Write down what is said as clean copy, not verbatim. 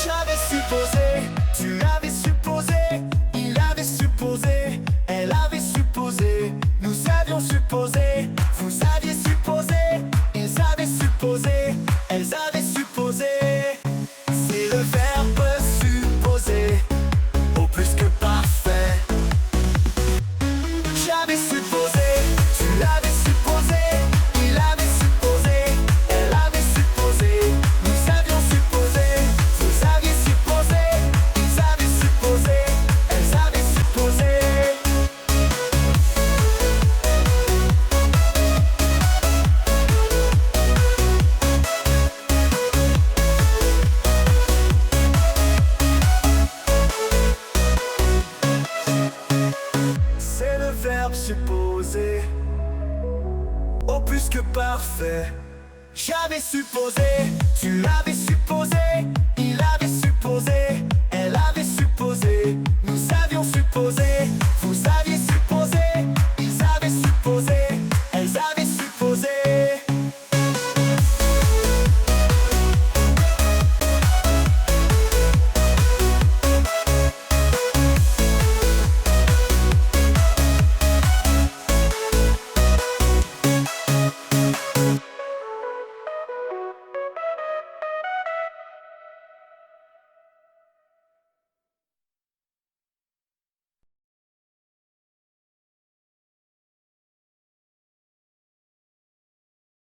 J'avais supposé, tu avais supposé, il avait supposé, elle avait supposé, nous avions supposé, vous aviez supposé, ils avaient supposé, elles avaient supposé. C'est le verbe supposer, au plus que parfait. J'avais supposé, tu l'avais supposé, il avait supposé, elle avait supposé, nous avions supposé, vous aviez supposé, ils avaient supposé, elles avaient supposé. C'est le verbe supposer, au plus que parfait. J'avais supposé, tu l'avais supposé, il avait supposé, elle avait supposé,